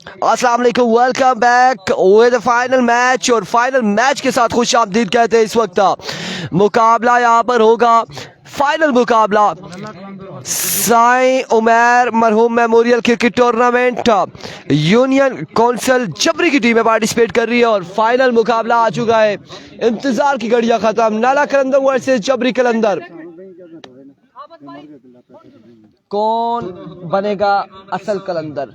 अस्सलाम वालेकुम, welcome back with final match. और फाइनल मैच के साथ खुश आमदीद कहते हैं। इस वक्त मुकाबला यहाँ पर होगा, फाइनल मुकाबला साई उमर मरहूम memorial cricket tournament union council जबरी की टीमें पार्टिसिपेट कर रही है और फाइनल मुकाबला आ चुका है। इंतजार की घड़ियां खत्म। नाला कलंदर वर्सेस जबरी कलंदर। कौन बनेगा असल कलंदर,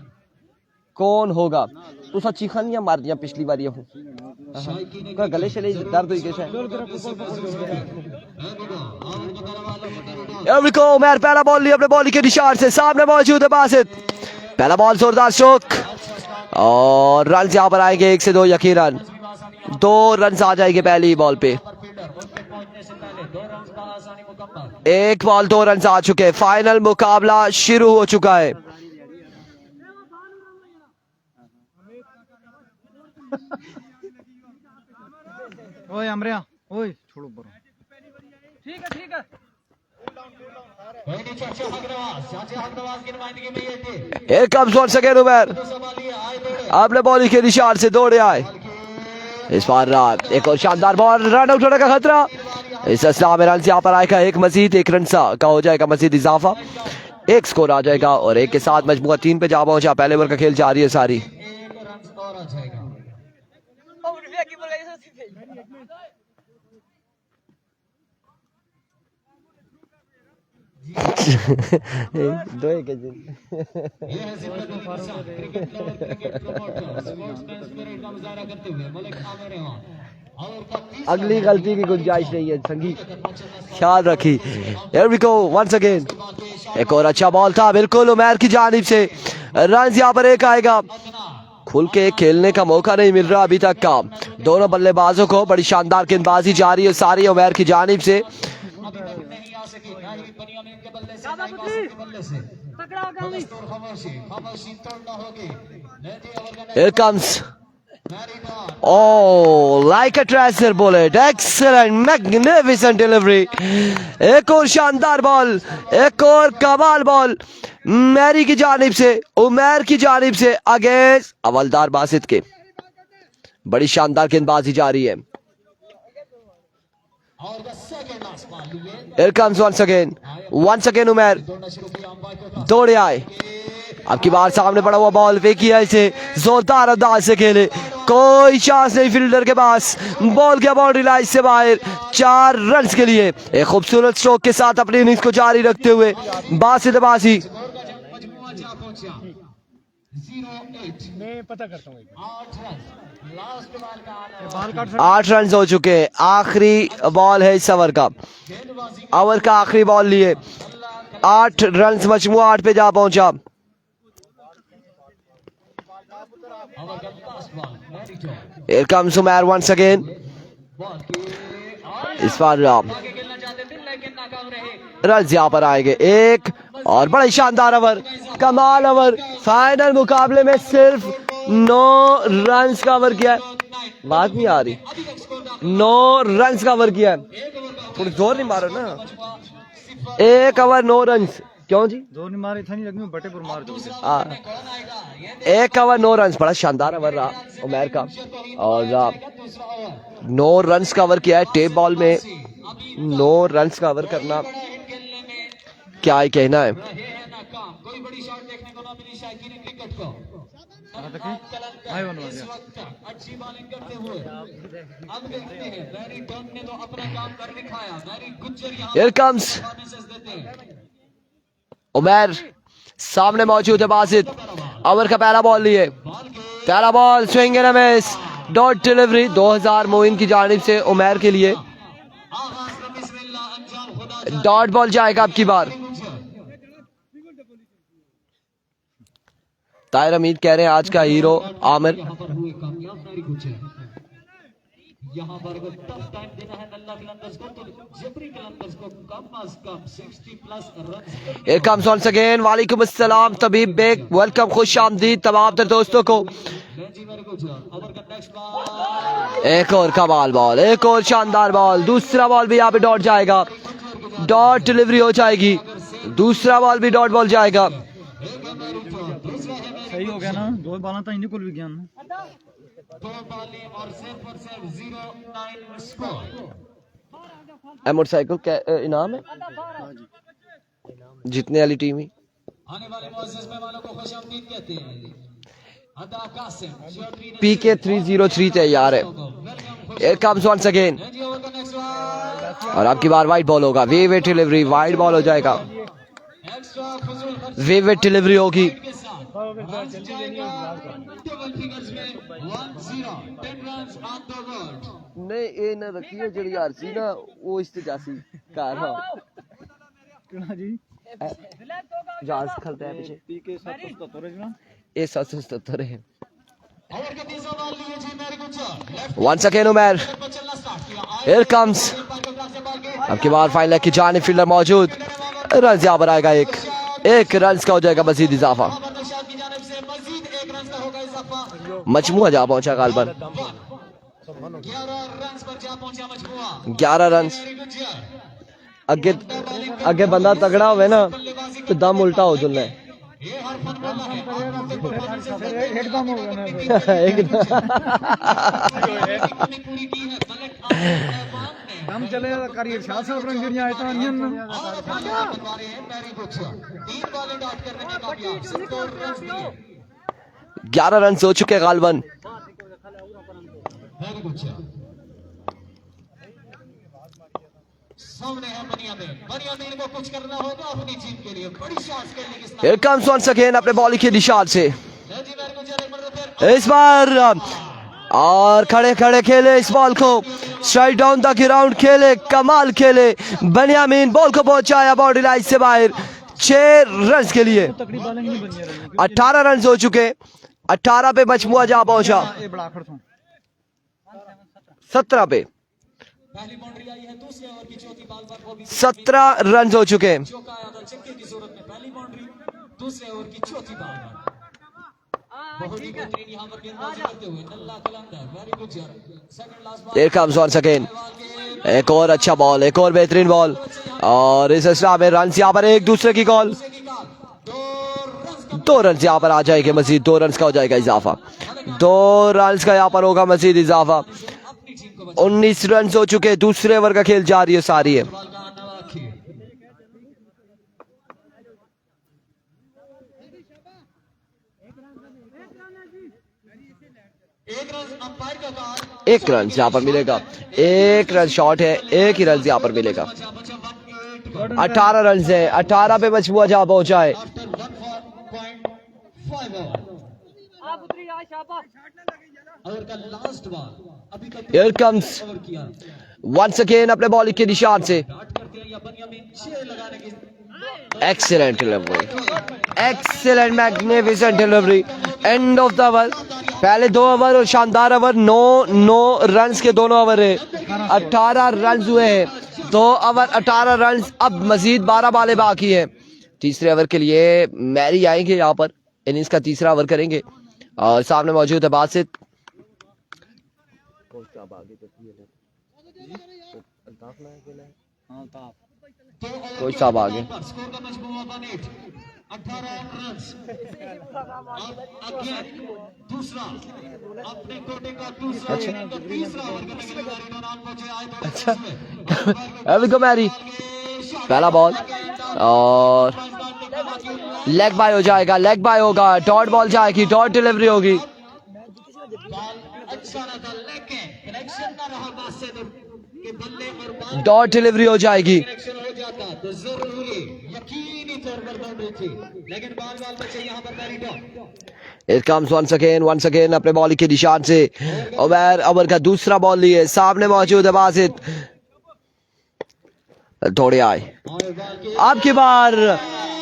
कौन होगा? तू सच्ची खानियां मार दिया पिछली बार। हूँ गले शले दर्द हुई कैसे उमर पहला बॉल लिया अपने बॉलिंग के निशान से। सामने मौजूद है बासित। पहला बॉल जोरदार स्ट्रोक और रन यहाँ पर आएंगे 1 से 2 यकीनन 2 रन आ जाएंगे पहली बॉल पे। 1 बॉल 2 रन आ चुके हैं। फाइनल मुकाबला शुरू हो चुका है। ओए अमरिया, ओए छोड़ो बरो। ठीक है एक कम शॉट सेकेंड उमर आपने बॉलिंग के निशान से दौड़े आए। इस बार एक और शानदार बॉल, रन आउट होने का खतरा। इस असला में रन यहाँ पर आएगा 1 मजीद, 1 रन का हो जाएगा मजीद इजाफा। 1 स्कोर आ जाएगा और 1 के साथ मजमूआ 3 पे जा पहुंचा। पहले ओवर का खेल जारी है सारी। अगली गलती की गुंजाइश नहीं है, संगी ख्याल रखी। Here we go once again। एक और अच्छा बॉल था बिल्कुल उमर की जानिब से। रन यहाँ पर 1 आएगा। खुल के खेलने का मौका नहीं मिल रहा अभी तक का दोनों बल्लेबाजों को। बड़ी शानदार गेंदबाजी जारी है सारी उमर की जानिब से। Here comes like a tracer bullet, excellent, magnificent delivery। एक और शानदार बॉल, एक और कमाल बॉल मैरी की जानिब से, उमर की जानिब से अगेंस्ट अवलदार बासित के। बड़ी शानदार गेंदबाजी जारी है। Here comes once again Umar दौड़े आए। अब की बार सामने पड़ा हुआ बॉल फेंकी है इसे जोरदार अंदाज से खेले, कोई चांस नहीं फील्डर के पास। बॉल गया बाउंड्री लाइन से बाहर। 4 रन के लिए एक खूबसूरत स्ट्रोक के साथ अपनी इनिंग्स को जारी रखते हुए बासित बासी। पता करता हूँ 8 रन हो चुके हैं। आखिरी बॉल है इस ओवर का। ओवर का आखिरी बॉल लिए 8 रन मजमूआ 8 पे जा पहुंचा। Here comes Umar once again। इस बार रन यहाँ पर आएंगे 1 और बड़ा ही शानदार ओवर, कमाल ओवर। फाइनल मुकाबले में सिर्फ 9 रन का ओवर किया है। बात नहीं आ रही, 9 रन का ओवर किया है। थोड़ी जोर नहीं मारो ना। 1 ओवर 9 रन। क्यों जी जोर नहीं मारे था, नहीं लगने बटे पर मार दो। 1 ओवर 9 रन, बड़ा शानदार ओवर रहा उमर का। और 9 रन का ओवर किया है। टेप बॉल में 9 रन का ओवर करना क्या ही कहना है। Here comes उमर, सामने मौजूद है बासित। ओवर का पहला बॉल लिए, पहला ball swing and a miss, dot delivery 2000 Moin की जानिब से उमर के लिए। डॉट बॉल जाएगा अब की बार। ताहिर हमीद कह रहे हैं आज का हीरो आमिर। यहाँ पर अगर टफ टाइम देना है नल्ला कलंदर्स को तो जबरी कलंदर्स को कम अज कम 60+ run. Here comes once again। वालेकुम अस्सलाम तबीब बेग, वेलकम, खुश आमदीद तमाम दोस्तों को। एक और कमाल बॉल, एक और शानदार बॉल। दूसरा बॉल भी यहाँ पे डॉट जाएगा, डॉट डिलीवरी हो जाएगी। दूसरा बॉल भी डॉट बॉल जाएगा। सही हो गया ना, 2 बाला तो इन्हीं को भी ज्ञान मोटरसाइकिल इनाम है जीतने वाली टीम ही। आने वाले मुअज़्ज़िज़ मेहमानों को खुशामदीद कहते हैं। अदा कासिम PK 303 तैयार है। Here comes once again और आपकी बार वाइड बॉल होगा। वेवेट डिलीवरी, वाइड बॉल हो जाएगा, वेवेट डिलीवरी होगी। नहीं ये ना रखिए जड़ी आरसी ना वो इस्तेजासी कार हां जी जहाज खलता है पीछे PK 777 है ना, ये 777 है। Once again Umar, here comes आपकी बार फाइनल की जानिब फील्डर मौजूद, रन यहाँ पर आएगा एक रन का हो जाएगा मजीद इजाफा। मजमुआ जा पहुंचा गालबन 11 रन। अगे अगे बंदा तगड़ा हुए ना तो दम उल्टा हो जुलना है। एकदम हो गया ना हम चले करिए 700 रन गिर जाए तो अनियन 11 रन हो चुके गालबन। सामने है बनियामीन को कुछ करना होगा अपनी टीम के लिए, बड़ी शॉट्स खेलने की Here comes once again अपने बॉल के निशान से इस बार और खड़े खड़े खेले इस बॉल को, स्ट्राइक डाउन द ग्राउंड खेले, कमाल खेले। बनियामीन बॉल को पहुंचाया बाउंड्री लाइन से बाहर 6 रन के लिए। 18 रन हो चुके, 18 पे मजमुआ जा पहुंचा, 17 पे 17 रन हो चुके। Here comes once again एक और अच्छा बॉल, एक और बेहतरीन बॉल और इस सिलसिला में रन यहाँ पर एक दूसरे की कॉल। 2 रन यहाँ पर आ जाएंगे, मजीद 2 रन का हो जाएगा इजाफा। 2 रन का यहाँ पर होगा मजीद इजाफा। 19 रन हो चुके, दूसरे ओवर का खेल जारी है सारी है। एक रन यहाँ पर मिलेगा, 1 रन शॉट है, 1 ही रन यहाँ पर मिलेगा। 18 रन है, 18 पे मजमुआ जहाँ पहुंचा है। Here comes once again अपने बॉलिंग के निशान से excellent delivery, excellent magnificent delivery. End of the over, पहले 2 ओवर और शानदार ओवर, 9 रन्स के दोनों ओवर है। 18 रन हुए हैं, 2 ओवर 18 रन। अब मजीद 12 बालें बाकी हैं। तीसरे ओवर के लिए मैरी आएंगे यहाँ पर, इनिंग्स का तीसरा ओवर करेंगे और सामने मौजूद है बासित। कोई साहब आगे अच्छा अभी को मैरी पहला बॉल और लेग बाय हो जाएगा, लेग बाय होगा, डॉट बॉल जाएगी, डॉट डिलीवरी होगी। डॉट डिलीवरी हो जाएगी। It comes once again अपने बॉल के निशान से उमर ओवर का दूसरा बॉल लिए, सामने मौजूद है बासित। थोड़े आए आपकी बार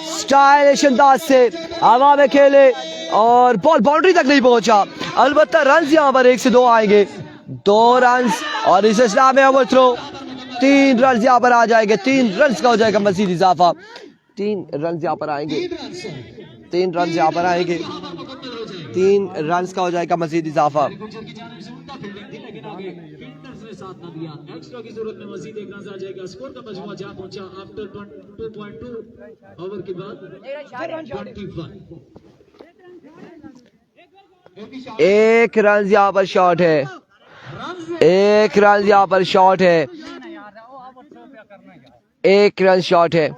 स्टाइलिश अंदाज से हवा में खेले और बॉल बाउंड्री तक नहीं पहुंचा। अलबत्ता रन यहाँ पर 1 से 2 आएंगे, 2 रन और इस सिलसिला में ओवर थ्रो 3 रन यहाँ पर आ जाएंगे। 3 रन का हो जाएगा मजीद इजाफा। 3 रन यहाँ पर आएंगे, 3 रन यहाँ पर आएंगे, 3 रन का हो जाएगा मजीद इजाफा। एक्स्ट्रा की जरूरत में मजीद 1 रन आ जाएगा। स्कोर का मजमूआ जहां पहुंचा आफ्टर 2.2 ओवर के बाद 21। एक रन यहाँ पर शॉट है, एक रन यहाँ पर शॉट है, एक रन शॉट है।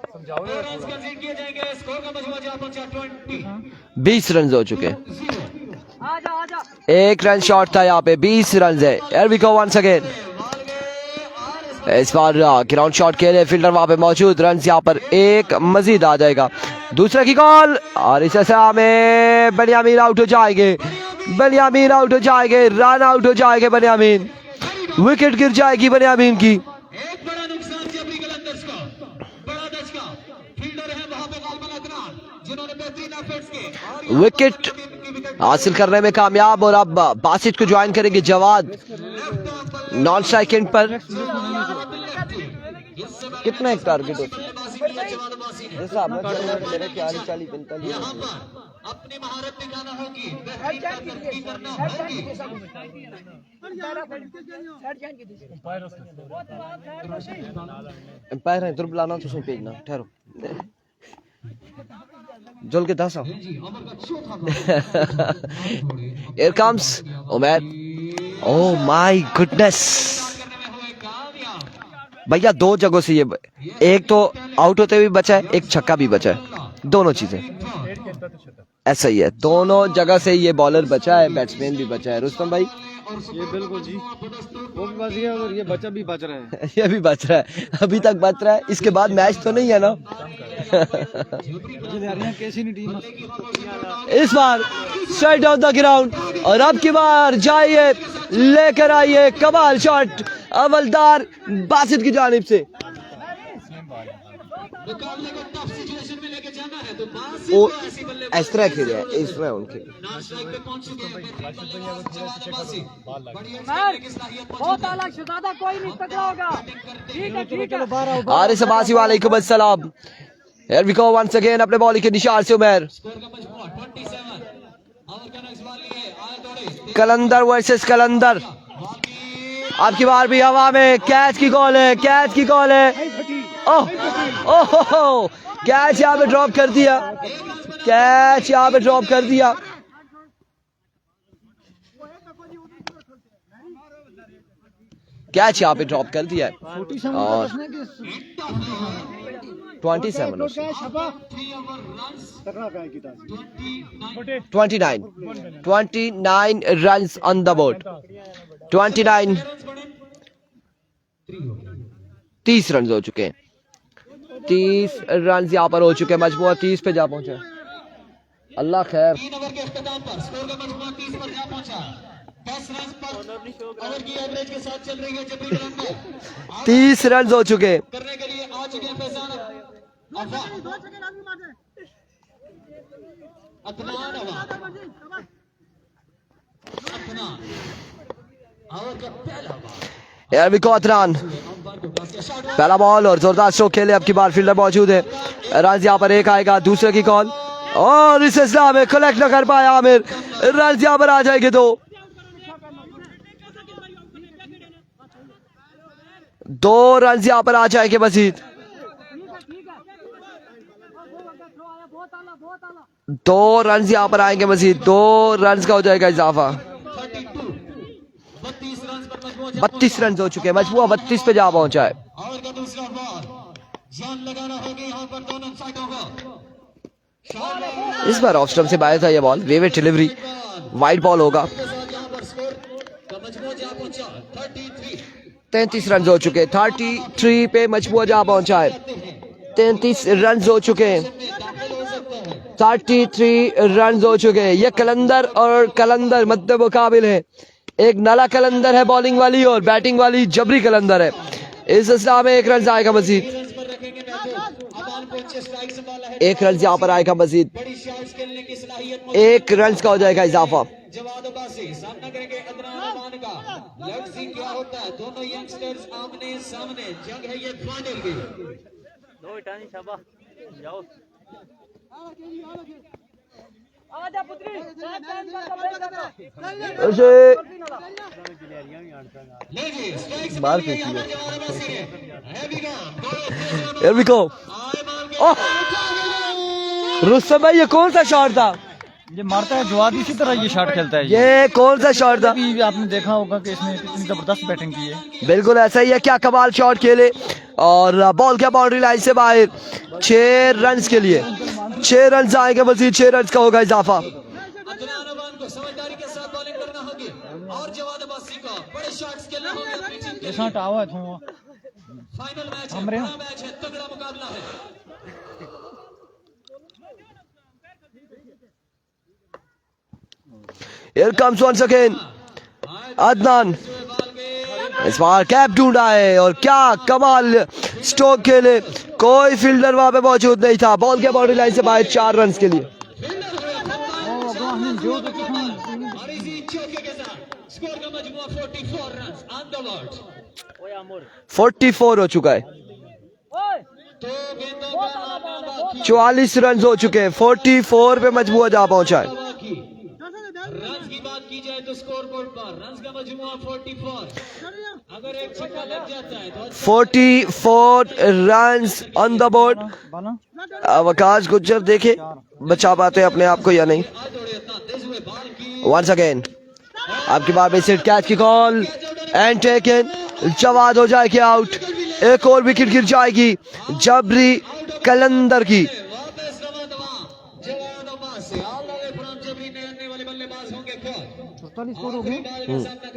20 रन हो चुके, एक रन शॉट था यहाँ पे, 20 रन है। Here we go once again। इस बार ग्राउंड शॉट के लिए फील्डर वहां पे मौजूद, रन यहाँ पर एक मजीद आ जाएगा। दूसरा की कॉल और इस में बनियामीन आउट हो जाएंगे, बनियामीन आउट हो जाएंगे, रन आउट हो जाएंगे बनियामीन, विकेट गिर जाएगी बनियामीन की। एक बड़ा नुकसान जबरी कलंदर्स का, बड़ा दचका फील्डर है वहां पे गालमन अदनान, जिन्होंने बेहतरीन एफर्ट्स किए, विकेट हासिल करने में कामयाब। और अब बासित को ज्वाइन करेंगे जवाद नॉन स्ट्राइक एंड पर। कितना एक टारगेट होता है मेरे ख्याल 40-45 यहाँ पर अपनी महारत दिखाना होगी, बेहतरीन करना होगी। एम्पायर है, इधर बुलाना तो उसमें भेजना, ठहरो जल के 10 आओ। Here comes Umar, oh my goodness भैया, 2 जगहों से ये, एक तो आउट होते हुए बचा है, एक छक्का भी बचा है, दोनों चीजें ऐसा ही है, दोनों जगह से ये बॉलर बचा है, बैट्समैन भी बचा है। रुस्तम भाई ये बिल्कुल जी, वो भी बच गया और ये बच्चा भी बच रहा है। ये भी बच रहा है, अभी तक बच रहा है, इसके बाद मैच तो नहीं है ना। कैसी नहीं टीम इस बार स्ट्राइट ऑफ द ग्राउंड, और अब की बार जाइए लेकर आइए कमाल शॉट अवलदार बासित की जानिब से। मुकाबले को टफ सिचुएशन में लेके जाना है तो वो बासित ऐसी इस तरह खेले हैं, इस तरह उनके नॉन स्ट्राइक पे पहुंच चुके हैं, बेहतरीन बल्लेबाज जवाद बासित, बढ़िया खेलने की सलाहियत बहुत आला शहजादा, कोई नहीं तगड़ा होगा। ठीक है ठीक है। आरिस अब्बासी वालेकुम अस्सलाम। Here we go once again, अपने बॉलिंग के निशान से उमर, स्कोर का मजमूआ 27। ओवर का नेक्स्ट बॉल लिए आए दौड़े कलंदर वर्सेस कलंदर। आपकी बार भी हवा में, कैच की कॉल है, कैच की कॉल है। ओह ओह कैच यहाँ पे ड्रॉप कर दिया, कैच यहाँ पे ड्रॉप कर दिया। कैच यहाँ पे ड्रॉप कर दिया है और 27 29 runs on the board, 29 30 run हो चुके हैं, 30 रन यहाँ पर हो चुके हैं, मजमूआ 30 पे जा पहुंचा। अल्लाह खैर, 3 ओवर के इख्तिताम पर स्कोर का मजमूआ 30 पर जा पहुंचा। 10 रन पर ओवर की एवरेज के साथ चल रही है जबरी कलंदर। 30 रन हो चुके हैं। करने के लिए आ चुके हैं फैजान अफवान, अदनान अफवान, अदनान ओवर का पहला बॉल, यार भी अदनान पहला बॉल और जोरदार स्ट्रोक खेले। अब की बार फील्डर मौजूद है, रन यहाँ पर एक आएगा, दूसरे की कॉल और इस इस्लाम में कलेक्ट न कर पाया आमिर, रन यहाँ पर आ जाएंगे 2 रन यहाँ पर आ जाएंगे मजीद, 2 रन यहाँ पर आएंगे मजीद, 2 रन का हो जाएगा इजाफा। 32 रन हो चुके हैं, मजमूआ 32 पे जा पहुंचा है। ओवर का दूसरा बॉल, जान लगाना होगी यहाँ पर दोनों साइडों को। इस बार ऑफ स्टंप से बाहर था ये बॉल, वेवेट डिलीवरी, वाइड बॉल होगा। यहाँ पर स्कोर का मजमूआ जा पहुंचा 33 रन हो चुके, 33 पे मजमूआ जा पहुंचा है, 33 रन हो चुके हैं, 33 रन हो चुके हैं। ये कलंदर और कलंदर मध्य मुकाबिल है, एक नाला कलंदर है बॉलिंग वाली और बैटिंग वाली जबरी कलंदर है। इस सिलसिला में 1 रन आएगा मजीद, 1 रन यहाँ पर आएगा मजीद, 1 रन का हो जाएगा इजाफा। जवाद अब्बासी सामना करेंगे अदनान अफवान का। लेट्स सी क्या होता है, दोनों यंगस्टर्स आमने सामने, जंग है ये फाइनल की। आजा पुत्री लीजिए स्ट्राइक से बाहर बोलिए, फेंकी यहाँ है। पर जवाद अब्बासी है। Heavy gun, Here we go। आए मार के रुस्तम भाई ये कौन सा शॉट था? ये मारता है जवाद इसी तरह ये शॉट खेलता है। ये कौन सा शॉट था? अभी आपने देखा होगा कि इसने कितनी जबरदस्त बैटिंग की है। बिल्कुल ऐसा ही है, क्या कमाल शॉट खेले और बॉल क्या बाउंड्री लाइन से बाहर। 6 रन के लिए 6 रन आएंगे, मजीद 6 रन का होगा इजाफा। अदनान अमान को समझदारी के साथ बॉलिंग करना होगी और जवाद अब्बासी को बड़े शॉट्स खेलने होंगे अपनी टीम के ये शॉट आवा है थोड़ा। फाइनल मैच है, हमरे बड़ा मैच है, तगड़ा मुकाबला है। Here comes once again Adnan, इस बार कैप ढूंढा है और क्या कमाल स्ट्रोक खेले, कोई फील्डर वहां पे मौजूद नहीं था। बॉल के बाउंड्री लाइन से बाहर 4 रन के लिए। और इसी चौके के साथ स्कोर का मजमुआ 44 रन्स ऑन द बोर्ड। 44 हो चुका है, दो गेंदों पर आना बाकी। 44 रन हो चुके हैं, 44 पे मजमुआ जा पहुंचा है। रन्स की बात की जाए तो स्कोर बोर्ड पर रन्स का मजमुआ 44। अगर एक छक्का लग जाता है तो 44 रन्स ऑन द बोर्ड। आकाश गुज्जर देखे बचा पाते अपने आप को या नहीं। वंस अगेन आपकी बार में सिट कैच की कॉल एंड टेकन, जवाद हो जाएगी आउट। एक और विकेट गिर जाएगी जबरी कलंदर की।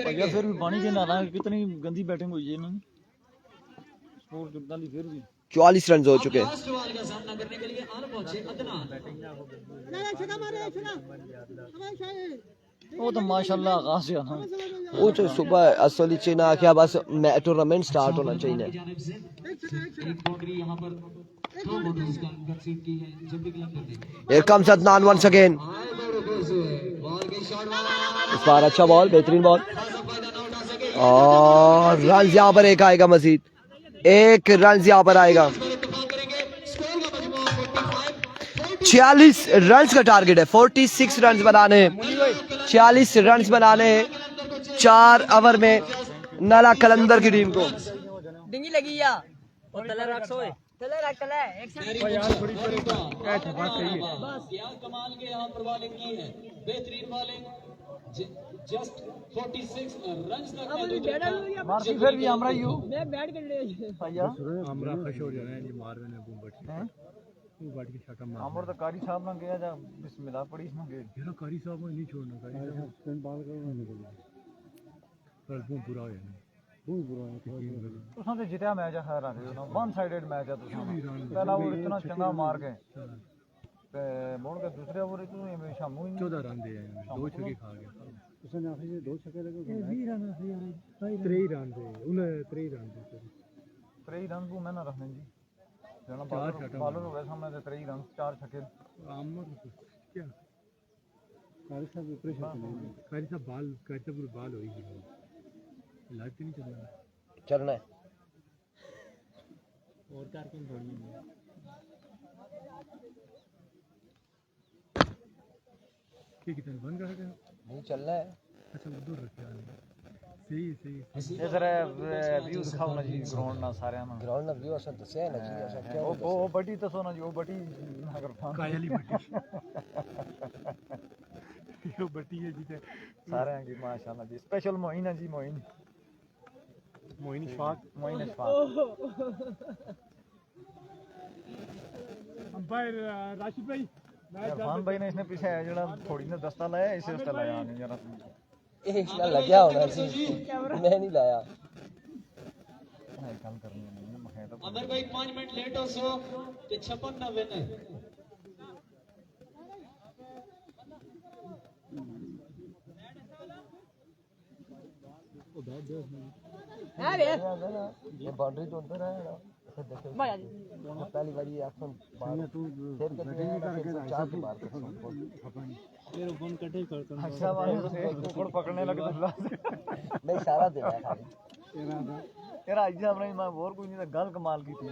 भैया फिर भी पानी के नारा कितनी गंदी बैटिंग हुई है इन्होंने। स्कोर 44 फिर भी 44 रन हो चुके हैं। लास्ट बॉल का सामना करने के लिए आल पहुंचे अदनान। वो तो माशाल्लाह आगाज से आना। वो तो सुबह असली चीना क्या बस टूर्नामेंट स्टार्ट होना चाहिए। जानिब से एक बाउंड्री यहां पर दो बाउंड्रीज का कंसीड की है जब भी क्लब करते। Here comes Adnan once again। Ball की शॉट वाला इस बार अच्छा बॉल, बेहतरीन बॉल और रन यहाँ पर एक आएगा, मजीद एक रन यहाँ पर आएगा। 46 रन का टारगेट है, 46 रन बनाने हैं, 46 रन बनाने हैं 4 ओवर में नाला कलंदर की टीम को। डिंगी लगी या वो तले रख सोए तले रख तले एक क्या कमाल के यहाँ पर बॉलिंग की है, बेहतरीन बॉलिंग। जस्ट 46 रन्स तक मारती फिर भी हमरा यू मैं बैट कर ले भैया हमरा खुश हो जाना है जी मारवे ने बूम बट हैं वो बट के छक्का मार हमर तो कारी साहब ना गया जा बिस्मिल्लाह पड़ी इसमें गए। यार कारी साहब को नहीं छोड़ना, कारी साहब स्पिन बॉल करना निकल पर वो बुरा हो जाना, वो बुरा है। तुसां ते जितया मैच है खैर आ ना, वन साइडेड मैच है तुसां पहला वो इतना चंगा मार के ते मोड़ के दूसरे ओवर इतने हमेशा मुंह 14 रन दे आए, 2 छक्के खा गया उसने आखिर 2 छक्के लगे 20 रन है यार, 23 रन दे उन्हें 23 रन दे 23 रन को मैं ना रखने जी जना बॉलर हो गए सामने से 23 रन 4 छक्के आमर क्या कारी साहब ऊपर छक्के नहीं, कारी साहब पूरी बाल होई लाइव नहीं चलना चलना है और कार के थोड़ी है कि कितने बंद कर रहे नहीं चलना है। अच्छा उधर रखा है, सही ये जरा व्यू दिखाओ ना जी ग्राउंड ना सारे ना ग्राउंड में व्यू असल दसे है ना जी, असल क्या वो बटी तो सोना जी वो बटी अगर कायली बट्टी यो बट्टी है जी सारे हैं जी माशाल्लाह जी। स्पेशल मोइन है जी मोइन इशफाक अंपायर राशिद भाई इरफान भाई ने इसने पीछे जरा थोड़ी ने दस्ता लाया इसे उसका लाया नहीं जरा इसका लग गया होना जी, मैं नहीं लाया। कल करनी है मैं तो अगर भाई 5 मिनट लेट हो सो तो 56 ना विनर। अरे ये बाउंड्री तो उधर है ना, फिर देखो भाई जी पहली बारी एक्शन फिर के 4 के बाद ये बंद कटे करता अच्छा वाले से कुकड़ पकड़ने लगे तो नहीं सारा देना है खाली। यार आज हमने मैं और कोई नहीं था गल कमाल की थी।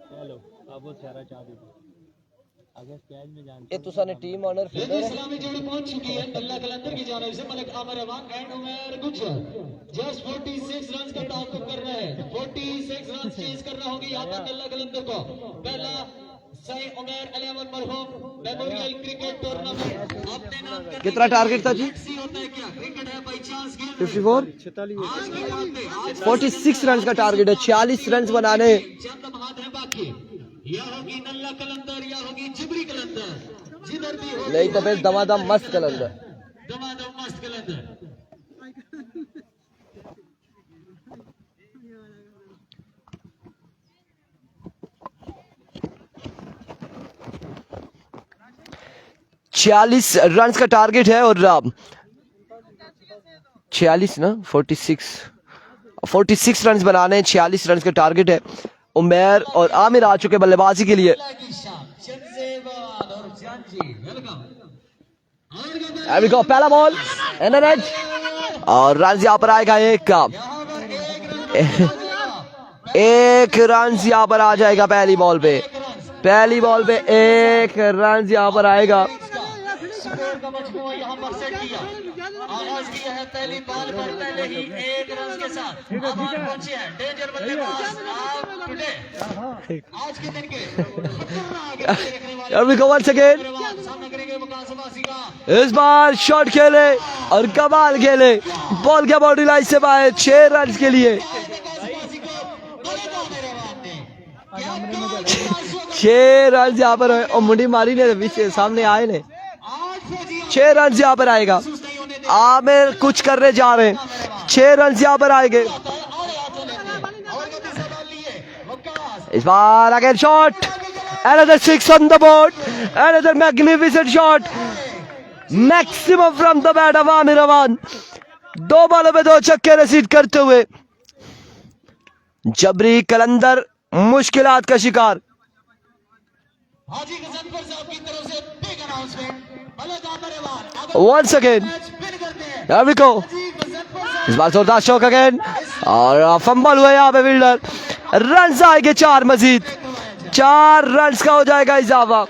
चलो अब वो सारा चाह दे आगे स्क्वाड में जान ये तुसा ने टीम ऑनर लेकिन इस्लामी जोड़ी पहुंच चुकी है अल्लाह कलंदर की जानिब से Malik Aamir Aman and Umar Gujjar just 46 run का टारगेट कर रहे हैं। 46 रन चेज करना होगी यहाँ पर अल्लाह कलंदर को। पहला सही उमेर 11 मरहूम मेमोरियल क्रिकेट टूर्नामेंट अपने नाम करने कितना टारगेट था जी? सी होता है क्या? क्रिकेट है बाई चांस गेम। 54 आज की रात में आज 46 रन का टारगेट है, 46 रन बनाने। चंद हाथ है बाकी, या होगी नल्ला कलंदर या होगी जिबरी कलंदर, जिधर भी हो नहीं तो फिर दमादम मस्त कलंदर। दमादम मस्त कलंदर। छियालीस रन का टारगेट है और 46 ना 46 रन बनाने, 46 रन का टारगेट है। उमेर और आमिर आ चुके बल्लेबाजी के लिए। पहला बॉल और रन यहाँ पर आएगा एक रन यहाँ पर आ जाएगा पहली बॉल पे एक रन यहाँ पर आएगा। यहाँ पर सेट किया, आगाज किया है पहली बॉल पर पहले ही एक रन के साथ पहुंचे हैं डेंजर बल्लेबाज आज के दिन के सामना करेंगे मुकासमा सिंह। इस बार शॉट खेले और कमाल खेले, बॉल के बाउंड्री लाइन से बाहर 6 रन के लिए। 6 रन यहाँ पर और मुंडी मारी ने सामने आए ने 6 रन यहाँ पर आएगा। आमिर कुछ करने जा रहे हैं, 6 रन यहाँ पर आएंगे। इस बार again shot, another 6 on the board, another magnificent shot, maximum from the bat of Aamir Aman. 2 बॉलों पे 2 छक्के रसीद करते हुए जबरी कलंदर मुश्किलात का शिकार। Once again, here we go. इस बार जोरदार शॉट अगेन और फंबल हुआ यहाँ पे फील्डर। रन आएंगे 4 मजीद, 4 रन का हो जाएगा इजाफा।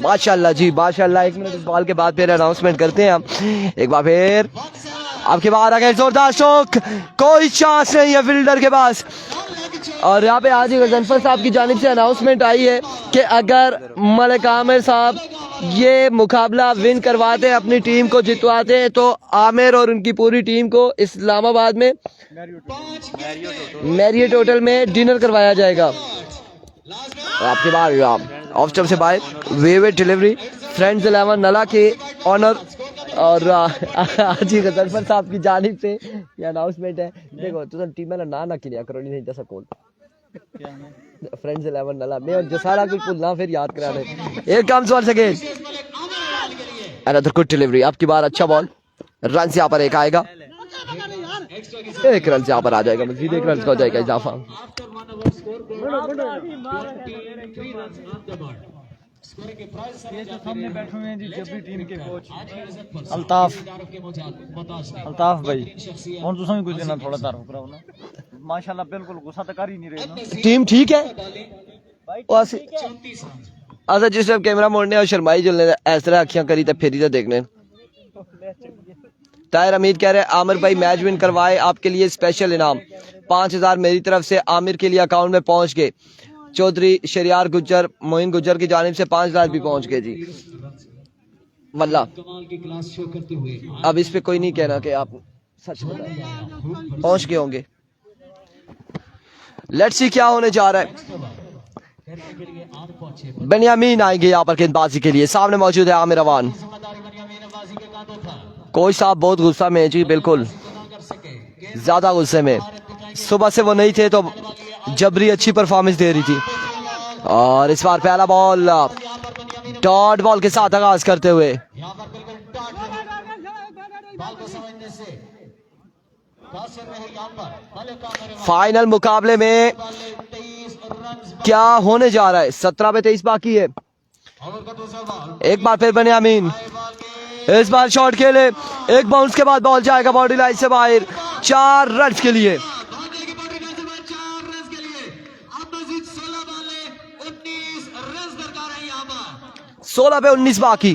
माशाल्लाह जी माशाल्लाह। 1 मिनट इस बॉल के बाद फिर अनाउंसमेंट करते हैं हम एक बार फिर। आपके बाद अगर जोरदार स्ट्रोक, कोई चांस नहीं है फील्डर के पास। और यहाँ पे हाजी गजनफर साहब की जानिब से अनाउंसमेंट आई है कि अगर मलिक आमिर साहब ये मुकाबला विन करवाते हैं, अपनी टीम को जितवाते हैं, तो आमिर और उनकी पूरी टीम को इस्लामाबाद में मैरियट होटल में डिनर करवाया जाएगा। आपके बाद ऑफ स्टंप से बाय वेवेट डिलीवरी फ्रेंड्स 11 नला के ऑनर और हाजी गजनफर साहब की जानिब से ये अनाउंसमेंट है। देखो तुम टीम में ना किया करो नहीं जैसा कौन फ्रेंड्स 11 नला में और जो सारा कुछ भूलना फिर याद करा दे। एक काम सवाल सके अनदर गुड डिलीवरी। आपकी बार अच्छा बॉल, रन यहाँ पर एक आएगा, 1 रन यहाँ पर आ जाएगा, मजीद 1 रन का हो जाएगा इजाफा। ये जो सामने बैठे हुए हैं जी जबरी टीम के कोच अल्ताफ भाई, और दूसरा भी कुछ देना थोड़ा तारुफ कराओ ना। माशाल्लाह बिल्कुल गुस्सा तो कर ही नहीं रहे ना। टीम ठीक है अच्छा जिस टाइम कैमरा मोड़ने और शर्माई जलने इस तरह अखियां करी तो फिर ही तो देखने। ताहिर अमीर कह रहे हैं आमिर भाई मैच विन करवाए, आपके लिए स्पेशल इनाम 5000 मेरी तरफ से आमिर के लिए अकाउंट में पहुंच गए। चौधरी शरियार गुज्जर मोइन गुज्जर की जानिब से 5000 भी पहुंच गए जी। वल्लाह अब इस पे कोई नहीं कहना कि आप सच बताएं, पहुंच गए होंगे। लेट्स सी क्या होने जा रहा है। बेनियामीन आएंगे यहाँ पर गेंदबाजी के लिए, सामने मौजूद है आमिर अवान। कोच साहब बहुत गुस्सा में है जी, बिल्कुल ज्यादा गुस्से में। सुबह से वो नहीं थे तो जबरी अच्छी परफॉर्मेंस दे रही थी। और इस बार पहला बॉल डॉट बॉल के साथ आगाज करते हुए फाइनल मुकाबले में क्या होने जा रहा है। 17 पे 23 बाकी है। एक बार फिर बेनियामीन, इस बार शॉट खेले, एक बाउंस के बाद बॉल जाएगा बाउंड्री लाइन से बाहर 4 रन के लिए। 16 पे 19 बाकी।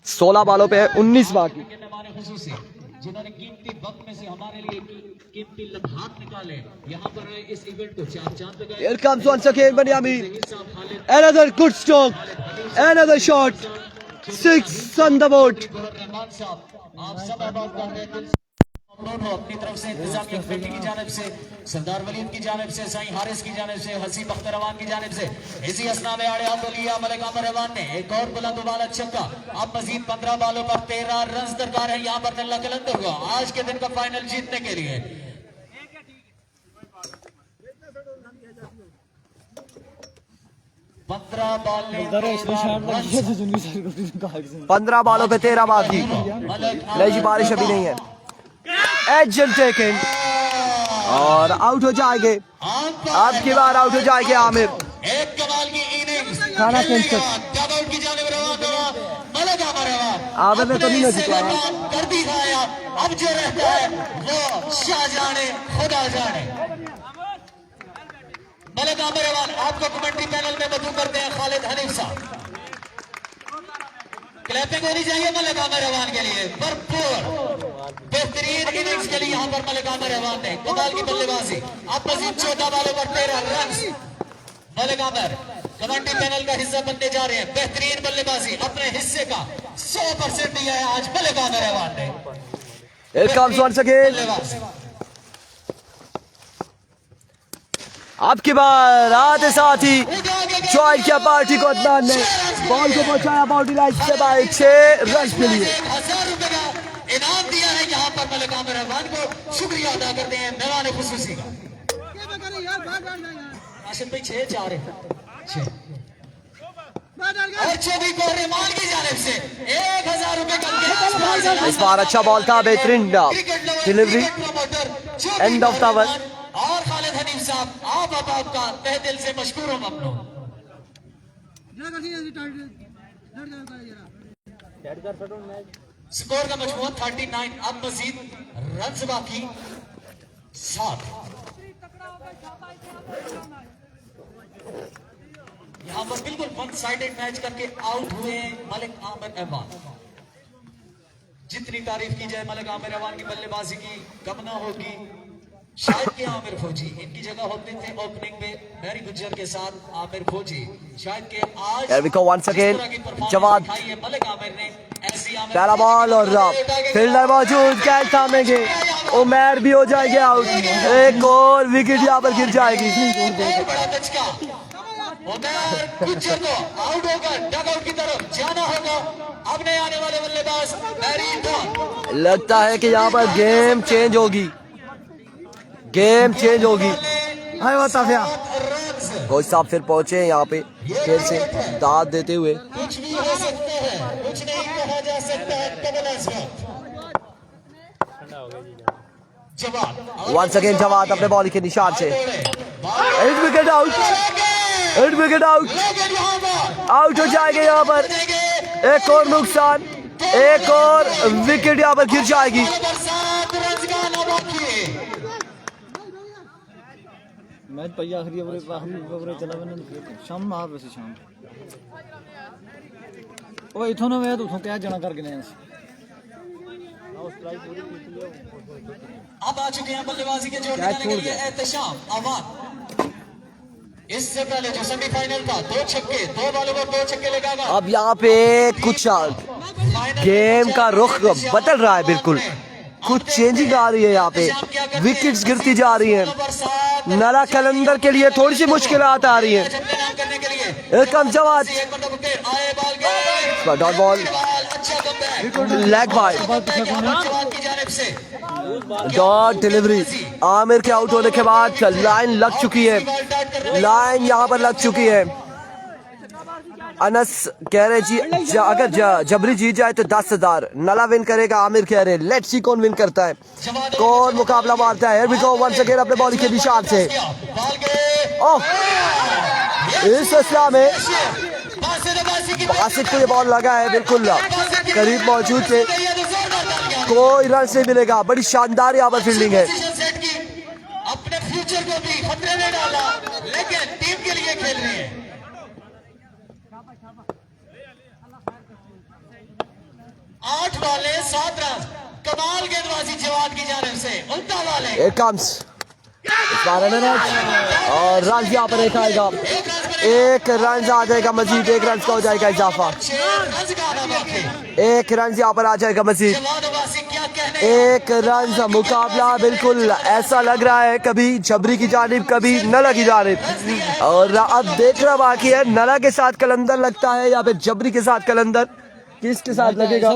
16 बॉलों पे 19 बाकी। जिन्होंने कीमती वक्त में से हमारे लिए कीमती लम्हात निकाले, यहाँ पर इस इवेंट को चांद लगाए। Here comes once again Bunyamin. Another good stroke. Another shot. 6 on the board. Rahman साहब, आप सब अहबाब कर रहे हैं दोनों अपनी तरफ से, इंतजामिया कमेटी की जानिब से, सरदार वलीद की जानिब से, साईं हारिस की जानिब से, हसी बख्तर रवान की जानिब से, इसी असना में आड़े हाथ लिया मलिक आमिर रवान ने एक और बुलंद वाला छक्का। अब मजीद 15 बालों पर 13 रन दरकार है यहाँ पर तल्ला कलंदर हुआ आज के दिन का फाइनल जीतने के लिए। 15 बालों पे 13 बाकी। नहीं जी, बारिश अभी नहीं है। एजल टेकन और आउट हो जाएंगे। अब की बार आउट हो जाएंगे आमिर। एक कमाल की इनिंग्स खाना कैंसर। की जानिब रवान हुआ मलिक आमिर रवान। आमिर ने तो नहीं ना जिताया। कर दिखाया। अब जो रहता है वो शाह जाने खुदा जाने। मलिक आमिर रवान आपको कमेंट्री पैनल में मधु करते हैं खालिद हनीफ साहब। क्लैपिंग होनी चाहिए मलिक आमिर रवान के लिए। भरपूर बेहतरीन इनिंग्स के लिए यहाँ पर मलिक आमिर रवान ने कमाल की बल्लेबाजी। अब मजीद 14 बालों पर 13 run. Malik Aamir commentary panel का हिस्सा बनने जा रहे हैं। बेहतरीन बल्लेबाजी, अपने हिस्से का 100% दिया है आज मलिक आमिर रवान ने। Here comes once again. अब की बार आते साथ ही ज्वाइन किया पार्टी को अदनान ने। बॉल को पहुंचाया बाउंड्री लाइन से बाहर 6 रन के लिए। 1000 रुपए का इनाम दिया है यहाँ पर मलिक आमिर रवान को। शुक्रिया अदा करते हैं मेहमान खुसूसी का। आशिफ भाई 6-4 और 24 को रिमाल की जानिब से 1000 रुपए का। इस बार अच्छा बॉल था, बेहतरीन delivery. End of the over. और खालिद हनीफ साहब आप आपका तहे दिल से मशकूर हूं अपनों। स्कोर का मजमूआ 39। अब मजीद रन बाकी 7। यहाँ पर बिल्कुल वन साइडेड मैच करके आउट हुए मलिक आमिर रवान। जितनी तारीफ की जाए मलिक आमिर रवान की बल्लेबाजी की कम ना होगी। शायद के आमिर फौजी इनकी जगह होते थे ओपनिंग में मैरी गुज्जर के साथ आमिर फौजी। शायद के आज Here we go once again. जवाब मलिक आमिर ने ऐसी पहला बॉल और फील्डर मौजूद, कैच थामेंगे। उमर भी हो जाएंगे आउट। एक और विकेट यहाँ पर गिर जाएगी। बड़ा दचका उमर गुज्जर को आउट होकर डगआउट की तरफ जाना होगा। अब नहीं आने वाले बल्लेबाज मैरी डॉन। लगता है कि यहाँ पर गेम चेंज होगी। गेम चेंज होगी। हाय बताफिया कोच साहब फिर पहुंचे यहाँ पे फिर से दाद देते हुए। कुछ भी हो सकता है, कुछ नहीं कहा जा सकता है। जवाब वंस अगेन जवाब अपने बॉल के निशान से। 8 wicket out. 8 wicket out. Out हो जाएंगे यहाँ पर। एक और नुकसान, एक और विकेट यहाँ पर गिर जाएगी। मैच पहिया आखिरी ओवर चला शाम में वैसे शाम ओ इथों ना मैं तो उठो क्या जना करके ने अब आ चुके हैं बल्लेबाजी के जोड़ लगाने के लिए एहतशाम अवान। इससे पहले जो सेमीफाइनल था 2 छक्के 2 बॉलों पर 2 छक्के लगागा। अब यहाँ पे कुछ गेम का रुख बदल रहा है, बिल्कुल कुछ चेंजिंग आ रही है। यहाँ पे विकेट्स गिरती जा रही हैं। नला कलंदर के लिए थोड़ी सी मुश्किलात आ रही है। कम जवाब dot ball leg bye dot delivery. Aamir के आउट होने के बाद लाइन लग चुकी है। लाइन यहाँ पर लग चुकी है। अनस कह रहे जी अगर जबरी जीत जाए तो 10,000। नला विन करेगा, आमिर कह रहे। लेट्स सी कौन विन करता है, कौन मुकाबला मारता है। Here we go once again अपने बॉल के निशान से। इस असला में बासित को ये बॉल लगा है, बिल्कुल करीब मौजूद थे, कोई रन नहीं मिलेगा। बड़ी शानदार यहाँ पर फील्डिंग है। अपने फ्यूचर को भी खतरे में डाला, लेकिन के लिए खेल रहे हैं। 8 बॉलें 7 रन, कमाल गेंदबाजी जवाद की जानिब से, उम्दा बॉलिंग। Here comes और रन यहाँ पर एक आएगा, एक रन आ जाएगा मजीद, एक रन का हो जाएगा इजाफा, 6 रन का आना बाकी। एक रन यहाँ पर आ जाएगा मजीद, जवाद अब्बासी क्या कहने, एक रन। मुकाबला बिल्कुल ऐसा लग रहा है कभी जबरी की जानिब कभी नला की जानिब, और अब देखना बाकी है नला के साथ कलंदर लगता है या फिर जबरी के साथ कलंदर, किसके साथ लगेगा।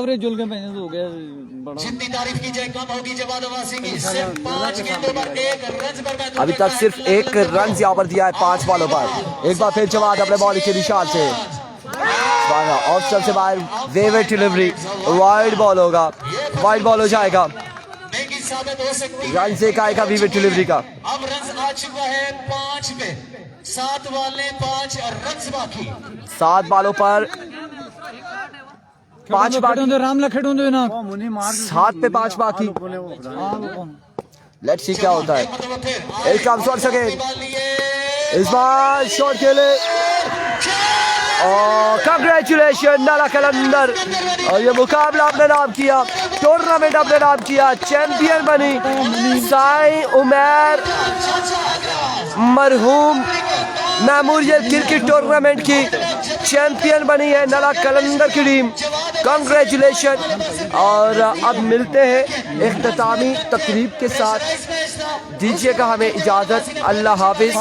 जितनी तारीफ की जाए कम होगी। जवाद अब्बासी की सिर्फ 5 गेंदों पर 1 रन पर महदूद अभी तक सिर्फ एक रन यहाँ पर दिया है 5 बॉलों पर। एक बार फिर जवाद अपने बॉलिंग के निशान से ऑफ स्टंप से बाहर, वेवेट डिलीवरी, वाइड बॉल होगा, वाइड बॉल हो जाएगा, महंगी साबित हो सकती है। रन से आएगा वेवेट डिलीवरी का। अब रन आ चुका है 5 पे, 7 बॉलें 5 रन बाकी। 7 बॉलों पर 5 बाकी, राम लखेड़ों दे ना 7 पे 5 बाकी। लेट्स सी क्या होता है। एक काम शॉट सके, इस बार शॉट खेले और कंग्रेचुलेशन नाला कलंदर, और ये मुकाबला अपने नाम किया, टूर्नामेंट अपने नाम किया, चैंपियन बनी साई उमर मरहूम मेमोरियल क्रिकेट टूर्नामेंट की चैंपियन बनी है नाला कलंदर की टीम। कंग्रेचुलेशन। और अब मिलते हैं इख्तितामी तकरीब के साथ, दीजिएगा हमें इजाज़त, अल्लाह हाफिज।